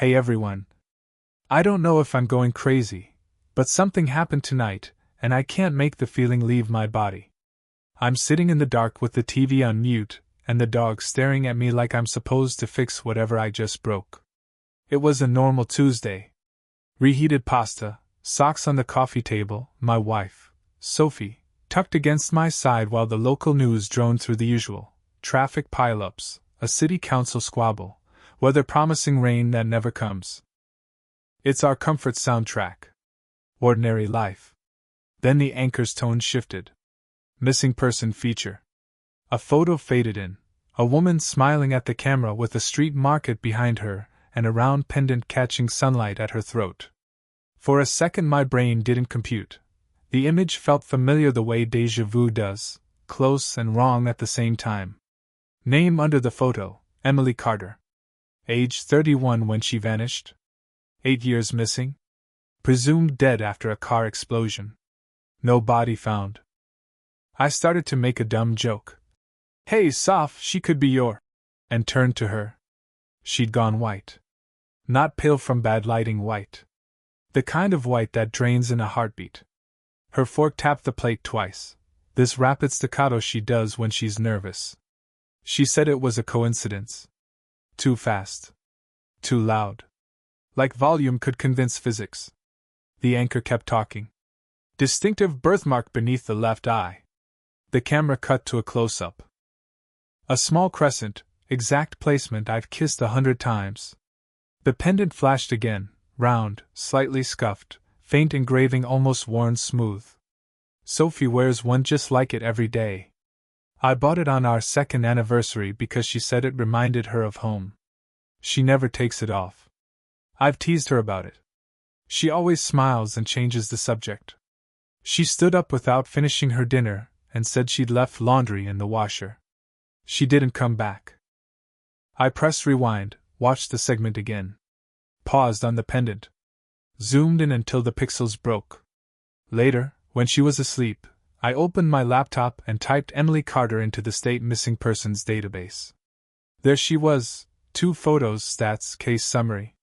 Hey everyone. I don't know if I'm going crazy, but something happened tonight, and I can't make the feeling leave my body. I'm sitting in the dark with the TV on mute, and the dog staring at me like I'm supposed to fix whatever I just broke. It was a normal Tuesday. Reheated pasta, socks on the coffee table, my wife, Sophie, tucked against my side while the local news droned through the usual traffic pileups, a city council squabble, weather promising rain that never comes. It's our comfort soundtrack. Ordinary life. Then the anchor's tone shifted. Missing person feature. A photo faded in, a woman smiling at the camera with a street market behind her and a round pendant catching sunlight at her throat. For a second my brain didn't compute. The image felt familiar the way déjà vu does, close and wrong at the same time. Name under the photo, Emily Carter. Age 31 when she vanished. 8 years missing. Presumed dead after a car explosion. No body found. I started to make a dumb joke. Hey, Soph, she could be your... and turned to her. She'd gone white. Not pale from bad lighting white. The kind of white that drains in a heartbeat. Her fork tapped the plate twice, this rapid staccato she does when she's nervous. She said it was a coincidence. Too fast. Too loud. Like volume could convince physics. The anchor kept talking. Distinctive birthmark beneath the left eye. The camera cut to a close-up. A small crescent, exact placement I've kissed 100 times. The pendant flashed again, round, slightly scuffed, faint engraving almost worn smooth. Sophie wears one just like it every day. I bought it on our 2nd anniversary because she said it reminded her of home. She never takes it off. I've teased her about it. She always smiles and changes the subject. She stood up without finishing her dinner and said she'd left laundry in the washer. She didn't come back. I pressed rewind, watched the segment again. Paused on the pendant. Zoomed in until the pixels broke. Later, when she was asleep, I opened my laptop and typed Emily Carter into the state missing persons database. There she was, 2 photos, stats, case summary.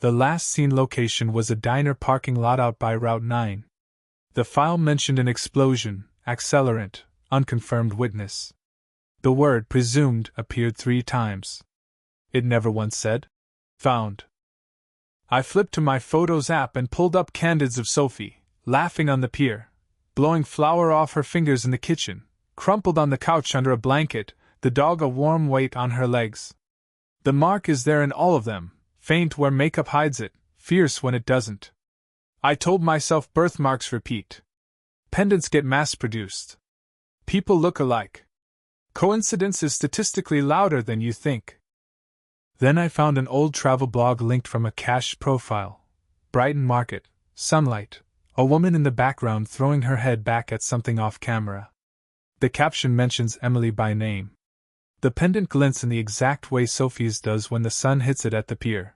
The last seen location was a diner parking lot out by Route 9. The file mentioned an explosion, accelerant, unconfirmed witness. The word presumed appeared 3 times. It never once said, found. I flipped to my Photos app and pulled up candids of Sophie, laughing on the pier, blowing flour off her fingers in the kitchen, crumpled on the couch under a blanket, the dog a warm weight on her legs. The mark is there in all of them, faint where makeup hides it, fierce when it doesn't. I told myself birthmarks repeat. Pendants get mass-produced. People look alike. Coincidence is statistically louder than you think. Then I found an old travel blog linked from a cached profile. Brighton Market, sunlight, a woman in the background throwing her head back at something off camera. The caption mentions Emily by name. The pendant glints in the exact way Sophie's does when the sun hits it at the pier.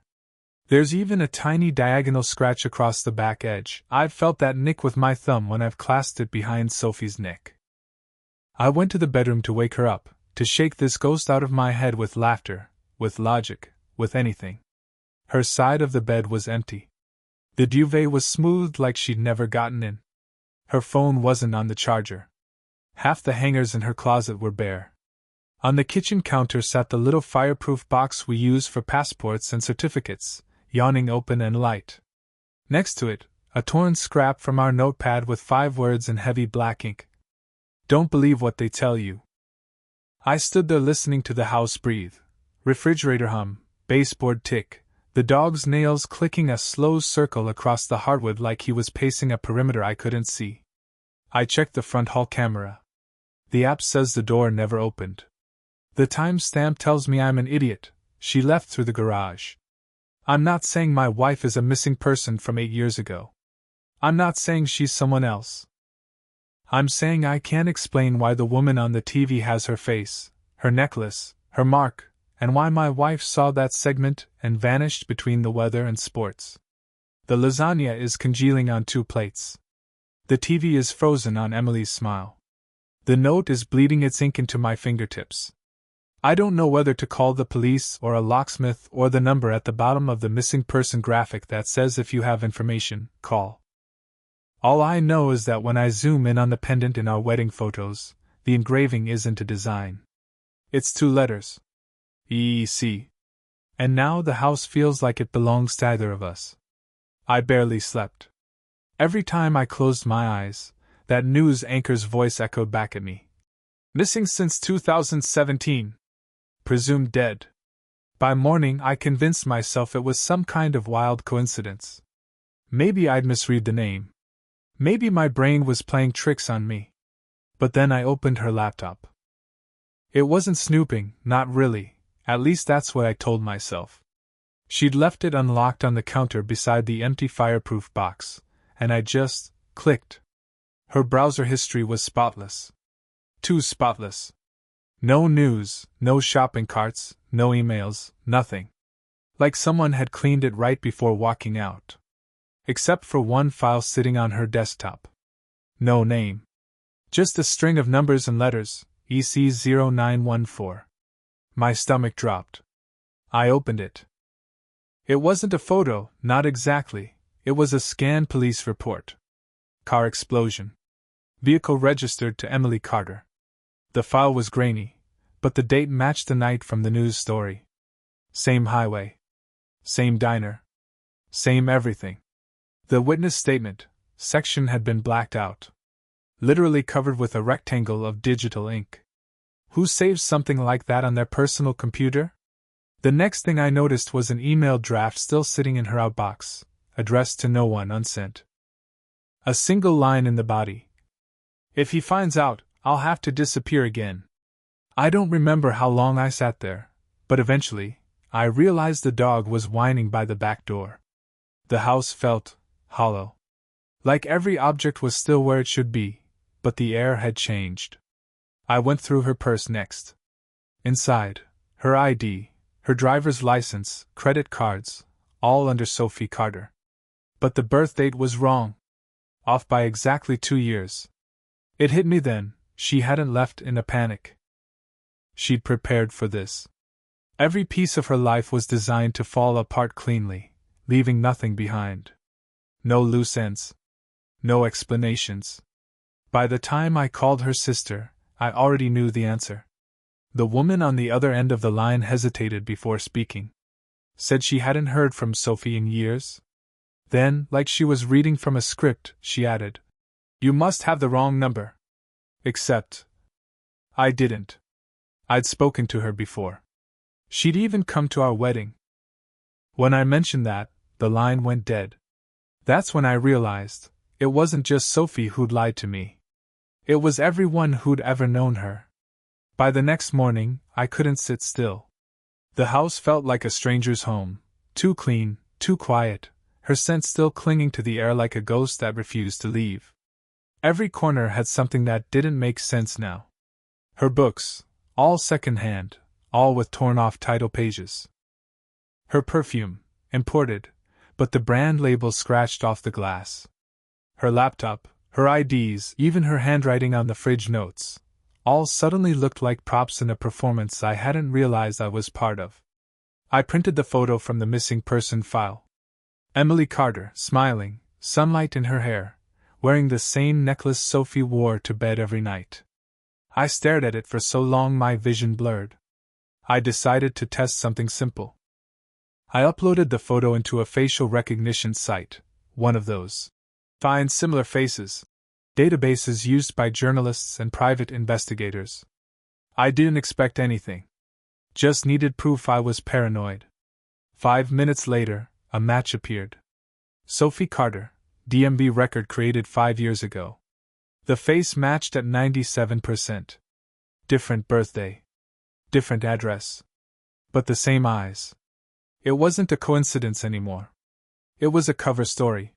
There's even a tiny diagonal scratch across the back edge. I've felt that nick with my thumb when I've clasped it behind Sophie's neck. I went to the bedroom to wake her up, to shake this ghost out of my head with laughter, with logic, with anything. Her side of the bed was empty. The duvet was smooth like she'd never gotten in. Her phone wasn't on the charger. Half the hangers in her closet were bare. On the kitchen counter sat the little fireproof box we use for passports and certificates, yawning open and light. Next to it, a torn scrap from our notepad with 5 words in heavy black ink. Don't believe what they tell you. I stood there listening to the house breathe, refrigerator hum, baseboard tick, the dog's nails clicking a slow circle across the hardwood like he was pacing a perimeter I couldn't see. I checked the front hall camera. The app says the door never opened. The timestamp tells me I'm an idiot. She left through the garage. I'm not saying my wife is a missing person from 8 years ago. I'm not saying she's someone else. I'm saying I can't explain why the woman on the TV has her face, her necklace, her mark, and why my wife saw that segment and vanished between the weather and sports. The lasagna is congealing on 2 plates. The TV is frozen on Emily's smile. The note is bleeding its ink into my fingertips. I don't know whether to call the police or a locksmith or the number at the bottom of the missing person graphic that says if you have information, call. All I know is that when I zoom in on the pendant in our wedding photos, the engraving isn't a design. It's 2 letters. EEC. And now the house feels like it belongs to either of us. I barely slept. Every time I closed my eyes, that news anchor's voice echoed back at me. Missing since 2017. Presumed dead. By morning, I convinced myself it was some kind of wild coincidence. Maybe I'd misread the name. Maybe my brain was playing tricks on me. But then I opened her laptop. It wasn't snooping, not really, at least that's what I told myself. She'd left it unlocked on the counter beside the empty fireproof box, and I just clicked. Her browser history was spotless. Too spotless. No news, no shopping carts, no emails, nothing. Like someone had cleaned it right before walking out. Except for one file sitting on her desktop. No name. Just a string of numbers and letters, EC0914. My stomach dropped. I opened it. It wasn't a photo, not exactly. It was a scanned police report. Car explosion. Vehicle registered to Emily Carter. The file was grainy, but the date matched the night from the news story. Same highway. Same diner. Same everything. The witness statement section had been blacked out. Literally covered with a rectangle of digital ink. Who saves something like that on their personal computer? The next thing I noticed was an email draft still sitting in her outbox, addressed to no one, unsent. A single line in the body. If he finds out, I'll have to disappear again. I don't remember how long I sat there, but eventually, I realized the dog was whining by the back door. The house felt hollow. Like every object was still where it should be, but the air had changed. I went through her purse next. Inside, her ID, her driver's license, credit cards, all under Sophie Carter. But the birth date was wrong. Off by exactly 2 years. It hit me then. She hadn't left in a panic. She'd prepared for this. Every piece of her life was designed to fall apart cleanly, leaving nothing behind. No loose ends. No explanations. By the time I called her sister, I already knew the answer. The woman on the other end of the line hesitated before speaking. Said she hadn't heard from Sophie in years. Then, like she was reading from a script, she added, "You must have the wrong number." Except, I didn't. I'd spoken to her before. She'd even come to our wedding. When I mentioned that, the line went dead. That's when I realized, it wasn't just Sophie who'd lied to me. It was everyone who'd ever known her. By the next morning, I couldn't sit still. The house felt like a stranger's home, too clean, too quiet, her scent still clinging to the air like a ghost that refused to leave. Every corner had something that didn't make sense now. Her books, all second-hand, all with torn-off title pages. Her perfume, imported, but the brand label scratched off the glass. Her laptop, her IDs, even her handwriting on the fridge notes, all suddenly looked like props in a performance I hadn't realized I was part of. I printed the photo from the missing person file. Emily Carter, smiling, sunlight in her hair, wearing the same necklace Sophie wore to bed every night. I stared at it for so long my vision blurred. I decided to test something simple. I uploaded the photo into a facial recognition site, one of those find similar faces databases used by journalists and private investigators. I didn't expect anything. Just needed proof I was paranoid. 5 minutes later, a match appeared. Sophie Carter, DMV record created 5 years ago. The face matched at 97%. Different birthday. Different address. But the same eyes. It wasn't a coincidence anymore. It was a cover story.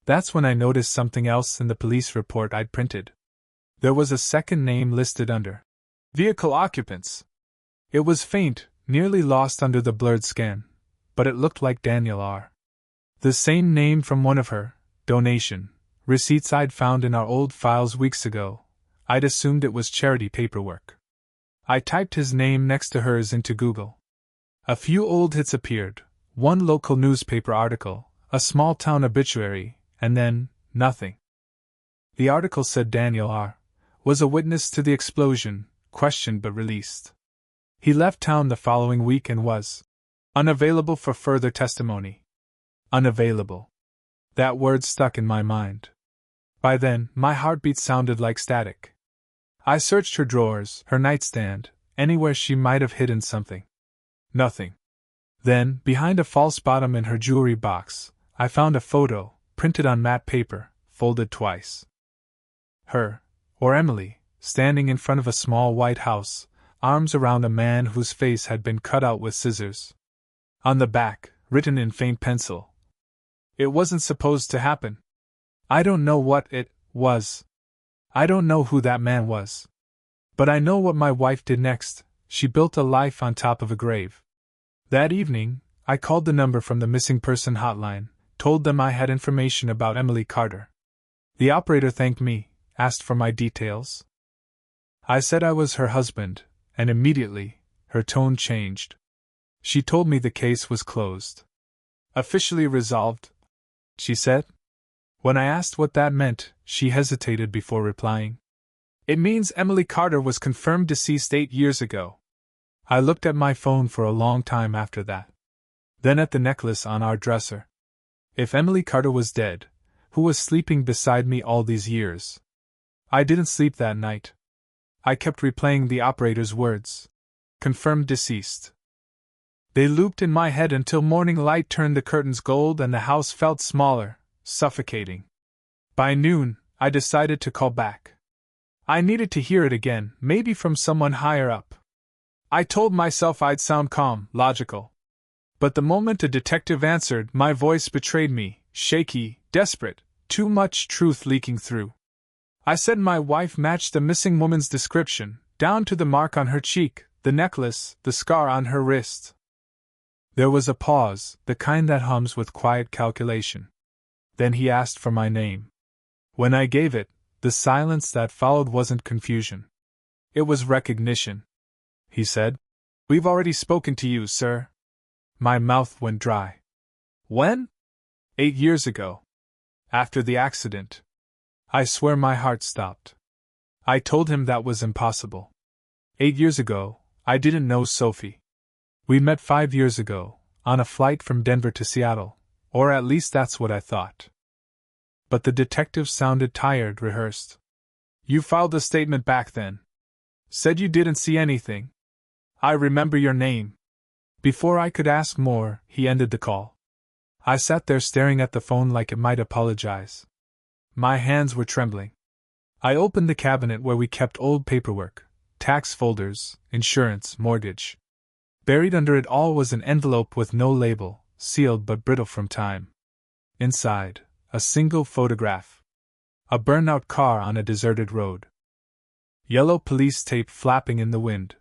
That's when I noticed something else in the police report I'd printed. There was a second name listed under vehicle occupants. It was faint, nearly lost under the blurred scan, but it looked like Daniel R. The same name from one of her donation receipts I'd found in our old files weeks ago. I'd assumed it was charity paperwork. I typed his name next to hers into Google. A few old hits appeared, one local newspaper article, a small town obituary, and then, nothing. The article said Daniel R. was a witness to the explosion, questioned but released. He left town the following week and was unavailable for further testimony. Unavailable. That word stuck in my mind. By then, my heartbeat sounded like static. I searched her drawers, her nightstand, anywhere she might have hidden something. Nothing. Then, behind a false bottom in her jewelry box, I found a photo, printed on matte paper, folded twice. Her, or Emily, standing in front of a small white house, arms around a man whose face had been cut out with scissors. On the back, written in faint pencil, "It wasn't supposed to happen." I don't know what it was. I don't know who that man was. But I know what my wife did next. She built a life on top of a grave. That evening, I called the number from the missing person hotline, told them I had information about Emily Carter. The operator thanked me, asked for my details. I said I was her husband, and immediately, her tone changed. She told me the case was closed. Officially resolved, she said. When I asked what that meant, she hesitated before replying. It means Emily Carter was confirmed deceased 8 years ago. I looked at my phone for a long time after that. Then at the necklace on our dresser. If Emily Carter was dead, who was sleeping beside me all these years? I didn't sleep that night. I kept replaying the operator's words. Confirmed deceased. They looped in my head until morning light turned the curtains gold and the house felt smaller, suffocating. By noon, I decided to call back. I needed to hear it again, maybe from someone higher up. I told myself I'd sound calm, logical. But the moment a detective answered, my voice betrayed me, shaky, desperate, too much truth leaking through. I said my wife matched the missing woman's description, down to the mark on her cheek, the necklace, the scar on her wrist. There was a pause, the kind that hums with quiet calculation. Then he asked for my name. When I gave it, the silence that followed wasn't confusion. It was recognition. He said, "We've already spoken to you, sir." My mouth went dry. When? 8 years ago. After the accident. I swear my heart stopped. I told him that was impossible. 8 years ago, I didn't know Sophie. We met 5 years ago, on a flight from Denver to Seattle, or at least that's what I thought. But the detective sounded tired, rehearsed. You filed a statement back then. Said you didn't see anything. I remember your name. Before I could ask more, he ended the call. I sat there staring at the phone like it might apologize. My hands were trembling. I opened the cabinet where we kept old paperwork, tax folders, insurance, mortgage. Buried under it all was an envelope with no label, sealed but brittle from time. Inside, a single photograph. A burnt-out car on a deserted road. Yellow police tape flapping in the wind.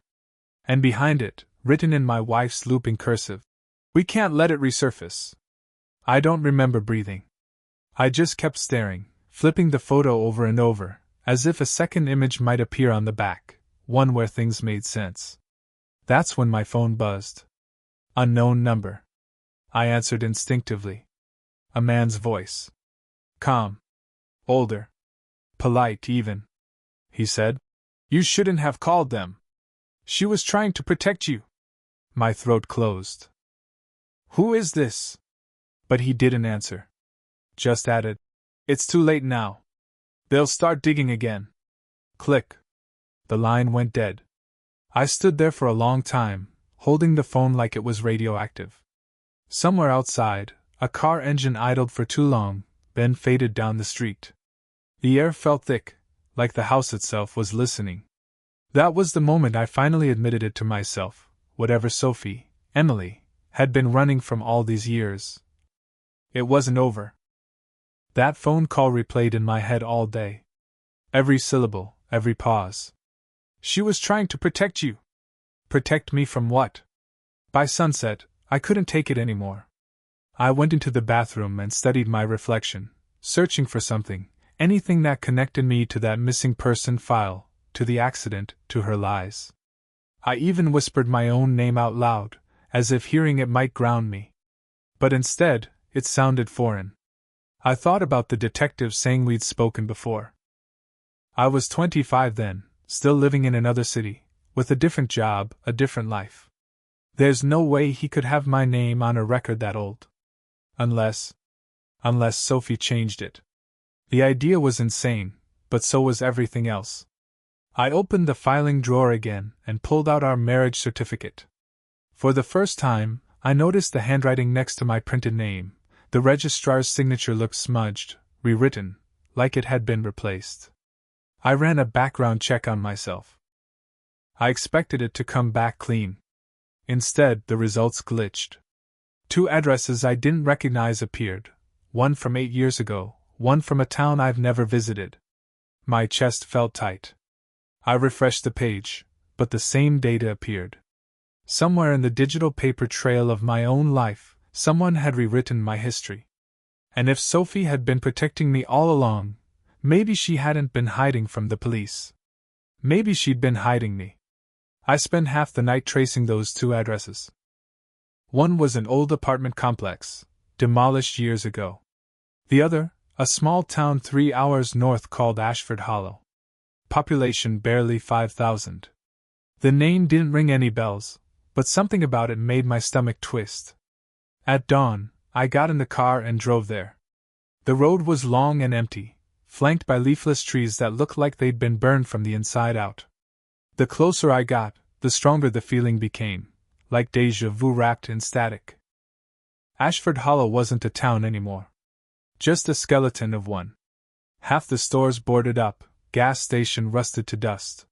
And behind it, written in my wife's looping cursive, "We can't let it resurface." I don't remember breathing. I just kept staring, flipping the photo over and over, as if a second image might appear on the back, one where things made sense. That's when my phone buzzed. Unknown number. I answered instinctively. A man's voice. Calm. Older. Polite, even. He said, "You shouldn't have called them. She was trying to protect you." My throat closed. "Who is this?" But he didn't answer. Just added, "It's too late now. They'll start digging again." Click. The line went dead. I stood there for a long time, holding the phone like it was radioactive. Somewhere outside, a car engine idled for too long, then faded down the street. The air felt thick, like the house itself was listening. That was the moment I finally admitted it to myself. Whatever Sophie, Emily, had been running from all these years, it wasn't over. That phone call replayed in my head all day. Every syllable, every pause. She was trying to protect you. Protect me from what? By sunset, I couldn't take it anymore. I went into the bathroom and studied my reflection, searching for something, anything that connected me to that missing person file, to the accident, to her lies. I even whispered my own name out loud, as if hearing it might ground me. But instead, it sounded foreign. I thought about the detective saying we'd spoken before. I was 25 then, still living in another city, with a different job, a different life. There's no way he could have my name on a record that old. Unless Sophie changed it. The idea was insane, but so was everything else. I opened the filing drawer again and pulled out our marriage certificate. For the first time, I noticed the handwriting next to my printed name. The registrar's signature looked smudged, rewritten, like it had been replaced. I ran a background check on myself. I expected it to come back clean. Instead, the results glitched. 2 addresses I didn't recognize appeared, one from 8 years ago, one from a town I've never visited. My chest felt tight. I refreshed the page, but the same data appeared. Somewhere in the digital paper trail of my own life, someone had rewritten my history. And if Sophie had been protecting me all along, maybe she hadn't been hiding from the police. Maybe she'd been hiding me. I spent half the night tracing those 2 addresses. One was an old apartment complex, demolished years ago. The other, a small town 3 hours north called Ashford Hollow. Population barely 5,000. The name didn't ring any bells, but something about it made my stomach twist. At dawn, I got in the car and drove there. The road was long and empty, flanked by leafless trees that looked like they'd been burned from the inside out. The closer I got, the stronger the feeling became, like déjà vu wrapped in static. Ashford Hollow wasn't a town anymore. Just a skeleton of one. Half the stores boarded up, gas station rusted to dust.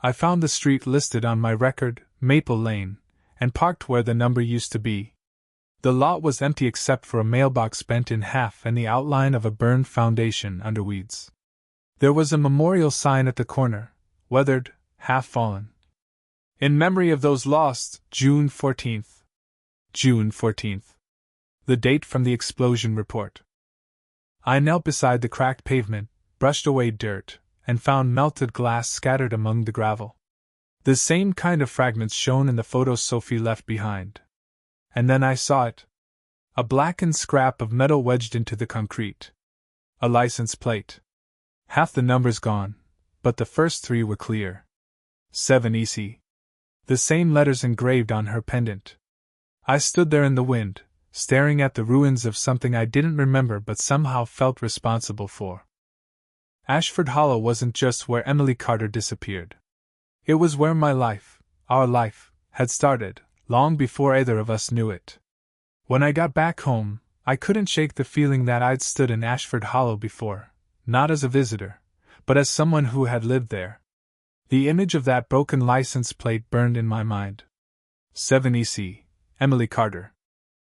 I found the street listed on my record, Maple Lane, and parked where the number used to be. The lot was empty except for a mailbox bent in half and the outline of a burned foundation under weeds. There was a memorial sign at the corner, weathered, half-fallen. In memory of those lost, June 14th. June 14th. The date from the explosion report. I knelt beside the cracked pavement, brushed away dirt, and found melted glass scattered among the gravel. The same kind of fragments shown in the photos Sophie left behind. And then I saw it. A blackened scrap of metal wedged into the concrete. A license plate. Half the numbers gone, but the first 3 were clear. 7EC. The same letters engraved on her pendant. I stood there in the wind, staring at the ruins of something I didn't remember but somehow felt responsible for. Ashford Hollow wasn't just where Emily Carter disappeared. It was where my life, our life, had started, long before either of us knew it. When I got back home, I couldn't shake the feeling that I'd stood in Ashford Hollow before, not as a visitor, but as someone who had lived there. The image of that broken license plate burned in my mind. 7EC, Emily Carter.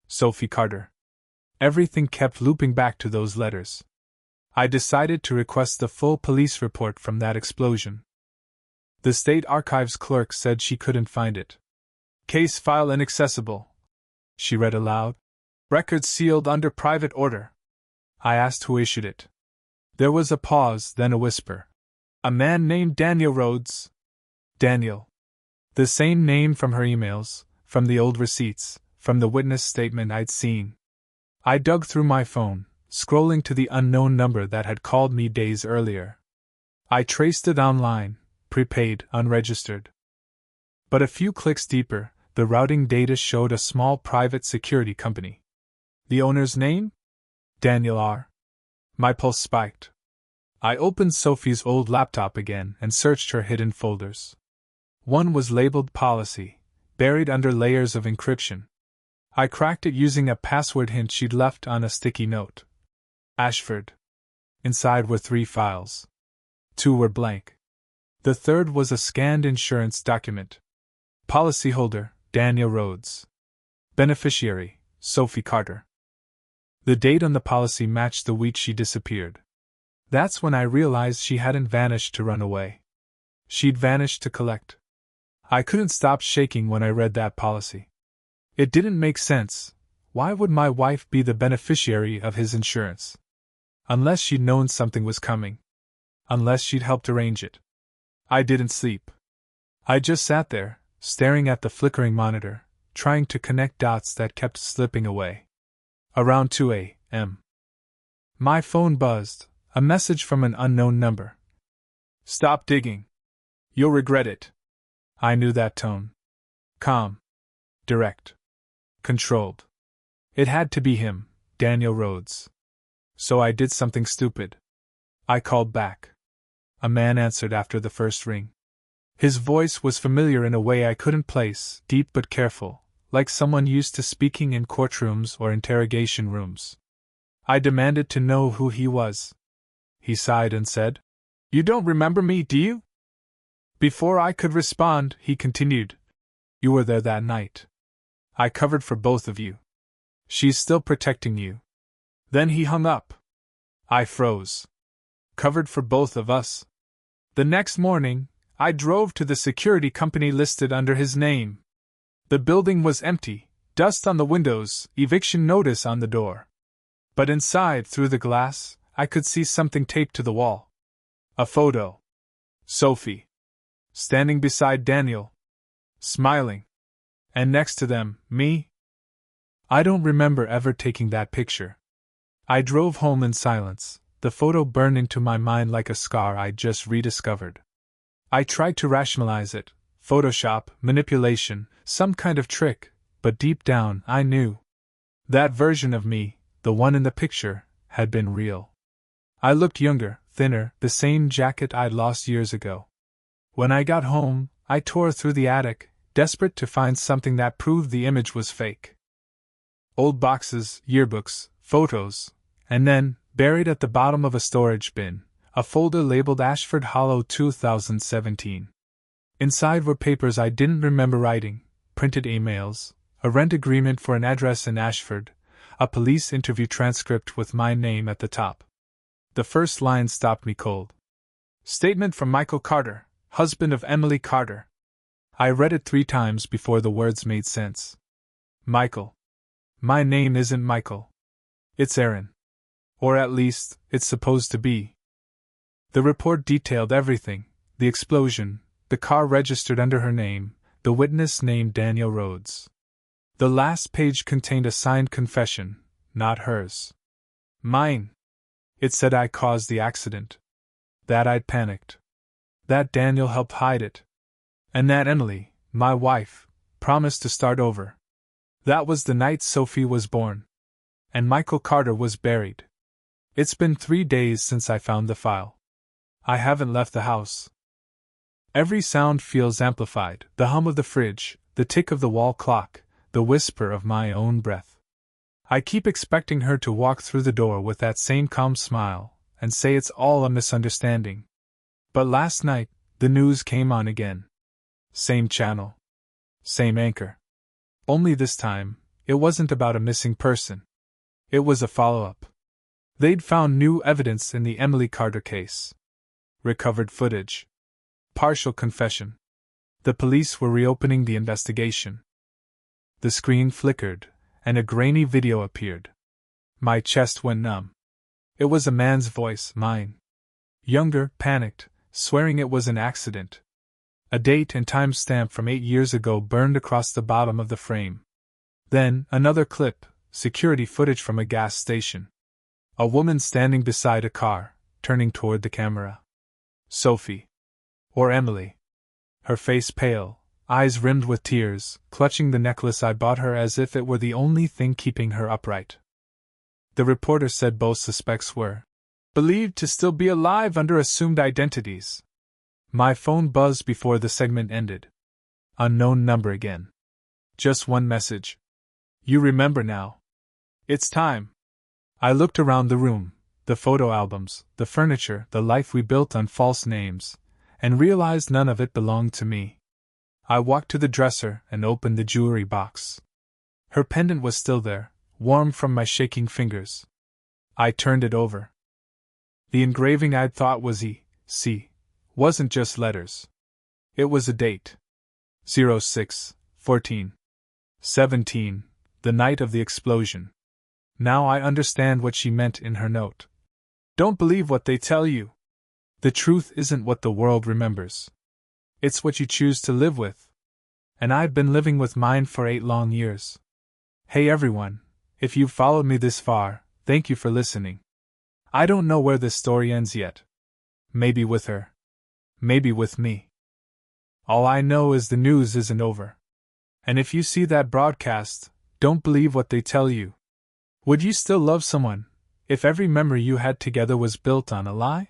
Sophie Carter. Everything kept looping back to those letters. I decided to request the full police report from that explosion. The state archives clerk said she couldn't find it. Case file inaccessible, she read aloud. Records sealed under private order. I asked who issued it. There was a pause, then a whisper. A man named Daniel Rhodes. Daniel. The same name from her emails, from the old receipts, from the witness statement I'd seen. I dug through my phone, scrolling to the unknown number that had called me days earlier. I traced it online, prepaid, unregistered. But a few clicks deeper, the routing data showed a small private security company. The owner's name? Daniel R. My pulse spiked. I opened Sophie's old laptop again and searched her hidden folders. One was labeled Policy, buried under layers of encryption. I cracked it using a password hint she'd left on a sticky note. Ashford. Inside were 3 files. 2 were blank. The third was a scanned insurance document. Policyholder, Daniel Rhodes. Beneficiary, Sophie Carter. The date on the policy matched the week she disappeared. That's when I realized she hadn't vanished to run away. She'd vanished to collect. I couldn't stop shaking when I read that policy. It didn't make sense. Why would my wife be the beneficiary of his insurance? Unless she'd known something was coming. Unless she'd helped arrange it. I didn't sleep. I just sat there, staring at the flickering monitor, trying to connect dots that kept slipping away. Around 2 a.m. My phone buzzed, a message from an unknown number. "Stop digging. You'll regret it." I knew that tone. Calm. Direct. Controlled. It had to be him, Daniel Rhodes. So I did something stupid. I called back. A man answered after the first ring. His voice was familiar in a way I couldn't place, deep but careful, like someone used to speaking in courtrooms or interrogation rooms. I demanded to know who he was. He sighed and said, "You don't remember me, do you?" Before I could respond, he continued, "You were there that night. I covered for both of you. She's still protecting you." Then he hung up. I froze. Covered for both of us. The next morning, I drove to the security company listed under his name. The building was empty, dust on the windows, eviction notice on the door. But inside, through the glass, I could see something taped to the wall. A photo. Sophie. Standing beside Daniel. Smiling. And next to them, me. I don't remember ever taking that picture. I drove home in silence, the photo burned into my mind like a scar I'd just rediscovered. I tried to rationalize it, Photoshop, manipulation, some kind of trick, but deep down I knew. That version of me, the one in the picture, had been real. I looked younger, thinner, the same jacket I'd lost years ago. When I got home, I tore through the attic, desperate to find something that proved the image was fake. Old boxes, yearbooks, photos, and then, buried at the bottom of a storage bin, a folder labeled Ashford Hollow 2017. Inside were papers I didn't remember writing, printed emails, a rent agreement for an address in Ashford, a police interview transcript with my name at the top. The first line stopped me cold. Statement from Michael Carter, husband of Emily Carter. I read it 3 times before the words made sense. Michael. My name isn't Michael. It's Aaron. Or at least, it's supposed to be. The report detailed everything: the explosion, the car registered under her name, the witness named Daniel Rhodes. The last page contained a signed confession, not hers. Mine. It said I caused the accident. That I'd panicked. That Daniel helped hide it. And that Emily, my wife, promised to start over. That was the night Sophie was born. And Michael Carter was buried. It's been 3 days since I found the file. I haven't left the house. Every sound feels amplified: the hum of the fridge, the tick of the wall clock, the whisper of my own breath. I keep expecting her to walk through the door with that same calm smile, and say it's all a misunderstanding. But last night, the news came on again. Same channel. Same anchor. Only this time, it wasn't about a missing person. It was a follow-up. They'd found new evidence in the Emily Carter case. Recovered footage. Partial confession. The police were reopening the investigation. The screen flickered, and a grainy video appeared. My chest went numb. It was a man's voice, mine. Younger, panicked, swearing it was an accident. A date and time stamp from 8 years ago burned across the bottom of the frame. Then, another clip, security footage from a gas station. A woman standing beside a car, turning toward the camera. Sophie. Or Emily. Her face pale, eyes rimmed with tears, clutching the necklace I bought her as if it were the only thing keeping her upright. The reporter said both suspects were believed to still be alive under assumed identities. My phone buzzed before the segment ended. Unknown number again. Just one message. You remember now. It's time. I looked around the room, the photo albums, the furniture, the life we built on false names, and realized none of it belonged to me. I walked to the dresser and opened the jewelry box. Her pendant was still there, warm from my shaking fingers. I turned it over. The engraving I'd thought was E.C. wasn't just letters. It was a date. 06/14/17, the night of the explosion. Now I understand what she meant in her note. Don't believe what they tell you. The truth isn't what the world remembers. It's what you choose to live with. and I've been living with mine for 8 long years. Hey everyone, if you've followed me this far, thank you for listening. I don't know where this story ends yet. Maybe with her. Maybe with me. All I know is the news isn't over. And if you see that broadcast, don't believe what they tell you. Would you still love someone if every memory you had together was built on a lie?